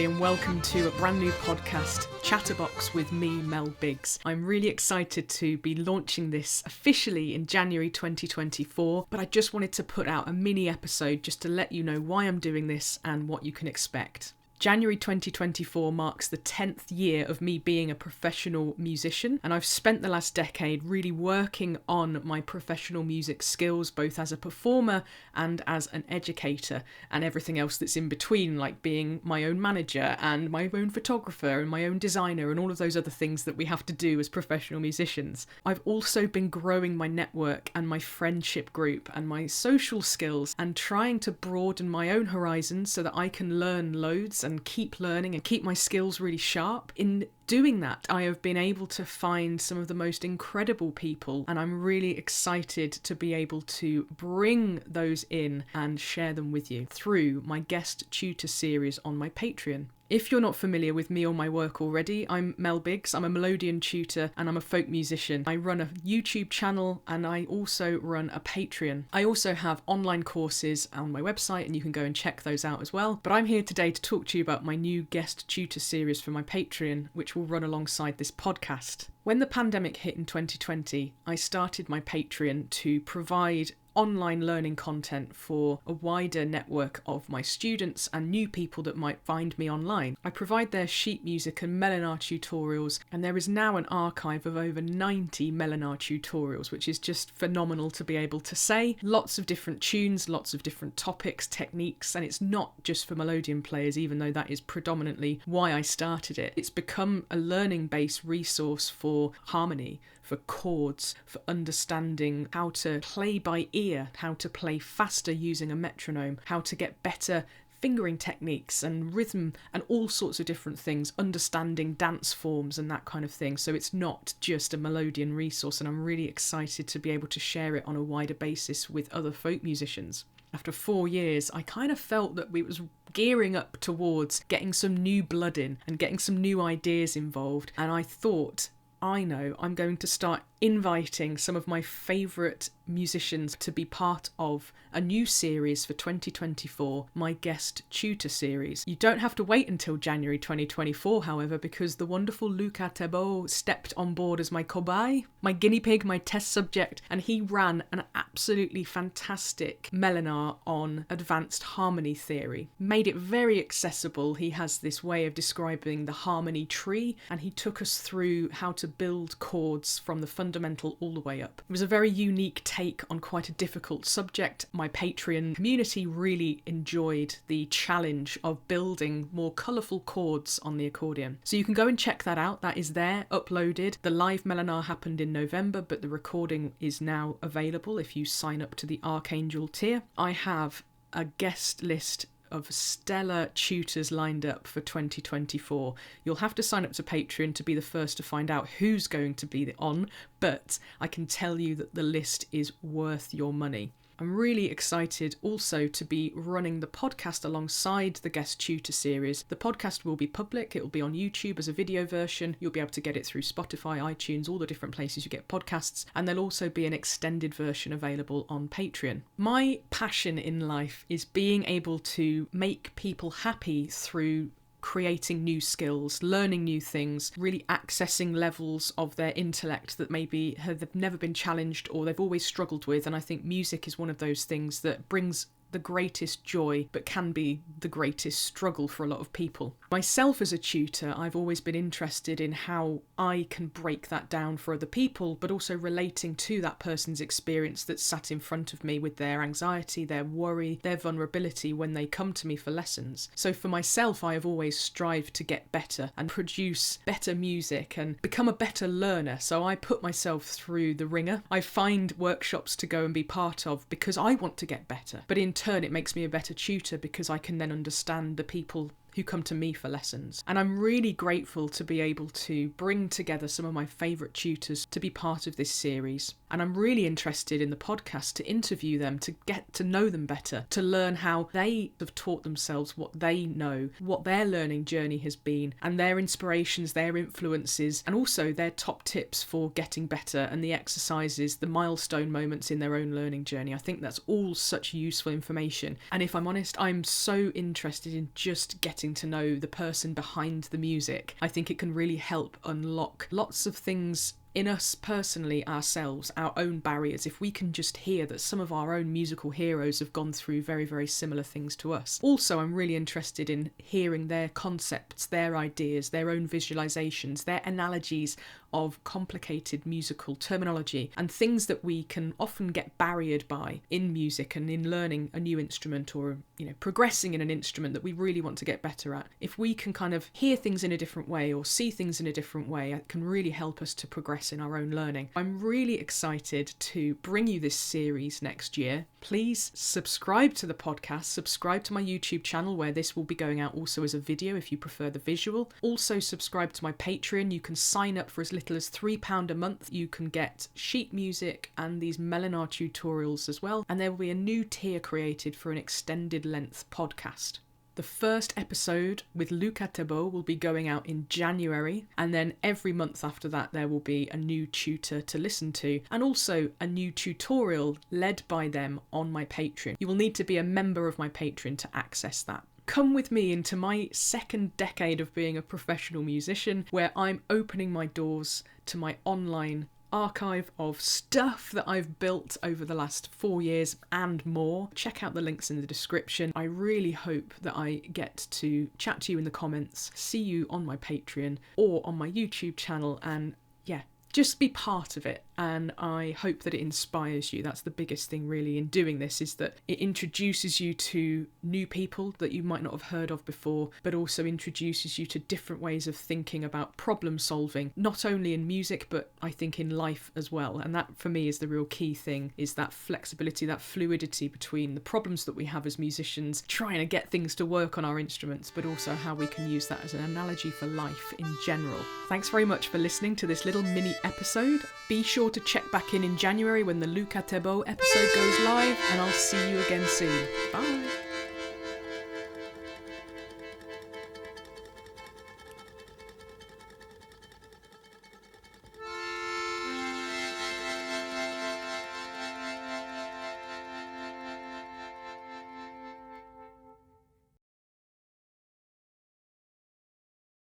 everybody, and welcome to a brand new podcast, Chatterbox with me, Mel Biggs. I'm really excited to be launching this officially in January 2024, but I just wanted to put out a mini episode just to let you know why I'm doing this and what you can expect. January 2024 marks the 10th year of me being a professional musician, and I've spent the last decade really working on my professional music skills, both as a performer and as an educator, and everything else that's in between, like being my own manager and my own photographer and my own designer and all of those other things that we have to do as professional musicians. I've also been growing my network and my friendship group and my social skills and trying to broaden my own horizons so that I can learn loads and keep learning and keep my skills really sharp. In doing that, I have been able to find some of the most incredible people, and I'm really excited to be able to bring those in and share them with you through my guest tutor series on my Patreon. If you're not familiar with me or my work already, I'm Mel Biggs. I'm a Melodeon tutor and I'm a folk musician. I run a YouTube channel and I also run a Patreon. I also have online courses on my website and you can go and check those out as well. But I'm here today to talk to you about my new guest tutor series for my Patreon, which will run alongside this podcast. When the pandemic hit in 2020, I started my Patreon to provide online learning content for a wider network of my students and new people that might find me online. I provide their sheet music and Melinar tutorials, and there is now an archive of over 90 Melinar tutorials, which is just phenomenal to be able to say. Lots of different tunes, lots of different topics, techniques, and it's not just for Melodeon players, even though that is predominantly why I started it. It's become a learning-based resource for harmony, for chords, for understanding how to play by ear, how to play faster using a metronome, how to get better fingering techniques and rhythm and all sorts of different things, understanding dance forms and that kind of thing. So it's not just a Melodeon resource, and I'm really excited to be able to share it on a wider basis with other folk musicians. After 4 years, I kind of felt that we was gearing up towards getting some new blood in and getting some new ideas involved, and I thought, I know I'm going to start inviting some of my favourite musicians to be part of a new series for 2024, my guest tutor series. You don't have to wait until January 2024, however, because the wonderful Thébaut stepped on board as my cobaye, my guinea pig, my test subject, and he ran an absolutely fantastic Melinar on advanced harmony theory. Made it very accessible. He has this way of describing the harmony tree, and he took us through how to build chords from the fundamental all the way up. It was a very unique take on quite a difficult subject. My Patreon community really enjoyed the challenge of building more colourful chords on the accordion. So you can go and check that out. That is there, uploaded. The live Melinar happened in November, but the recording is now available if you sign up to the Archangel tier. I have a guest list of stellar tutors lined up for 2024. You'll have to sign up to Patreon to be the first to find out who's going to be on, but I can tell you that the list is worth your money. I'm really excited also to be running the podcast alongside the guest tutor series. The podcast will be public, it will be on YouTube as a video version, you'll be able to get it through Spotify, iTunes, all the different places you get podcasts, and there'll also be an extended version available on Patreon. My passion in life is being able to make people happy through creating new skills, learning new things, really accessing levels of their intellect that maybe have never been challenged or they've always struggled with. And I think music is one of those things that brings the greatest joy but can be the greatest struggle for a lot of people. Myself as a tutor, I've always been interested in how I can break that down for other people, but also relating to that person's experience that's sat in front of me with their anxiety, their worry, their vulnerability when they come to me for lessons. So for myself, I have always strived to get better and produce better music and become a better learner. So I put myself through the ringer. I find workshops to go and be part of because I want to get better. But in turn, it makes me a better tutor because I can then understand the people who come to me for lessons. And I'm really grateful to be able to bring together some of my favourite tutors to be part of this series. And I'm really interested in the podcast to interview them, to get to know them better, to learn how they have taught themselves what they know, what their learning journey has been, and their inspirations, their influences, and also their top tips for getting better and the exercises, the milestone moments in their own learning journey. I think that's all such useful information. And if I'm honest, I'm so interested in just getting getting to know the person behind the music. I think it can really help unlock lots of things in us personally, ourselves, our own barriers, if we can just hear that some of our own musical heroes have gone through very, very similar things to us. Also, I'm really interested in hearing their concepts, their ideas, their own visualizations, their analogies of complicated musical terminology and things that we can often get barriered by in music and in learning a new instrument or, progressing in an instrument that we really want to get better at. If we can kind of hear things in a different way or see things in a different way, it can really help us to progress in our own learning. I'm really excited to bring you this series next year. Please subscribe to the podcast, subscribe to my YouTube channel where this will be going out also as a video if you prefer the visual. Also subscribe to my Patreon. You can sign up for as little as £3 a month. You can get sheet music and these Melodeon tutorials as well. And there will be a new tier created for an extended length podcast. The first episode with Thébaut will be going out in January, and then every month after that there will be a new tutor to listen to, and also a new tutorial led by them on my Patreon. You will need to be a member of my Patreon to access that. Come with me into my second decade of being a professional musician, where I'm opening my doors to my online archive of stuff that I've built over the last 4 years and more. Check out the links in the description. I really hope that I get to chat to you in the comments, see you on my Patreon or on my YouTube channel, and just be part of it. And I hope that it inspires you. That's the biggest thing really in doing this, is that it introduces you to new people that you might not have heard of before, but also introduces you to different ways of thinking about problem solving, not only in music, but I think in life as well. And that for me is the real key thing, is that flexibility, that fluidity between the problems that we have as musicians, trying to get things to work on our instruments, but also how we can use that as an analogy for life in general. Thanks very much for listening to this little mini episode. Be sure to check back in January when the Thébaut episode goes live, and I'll see you again soon. Bye!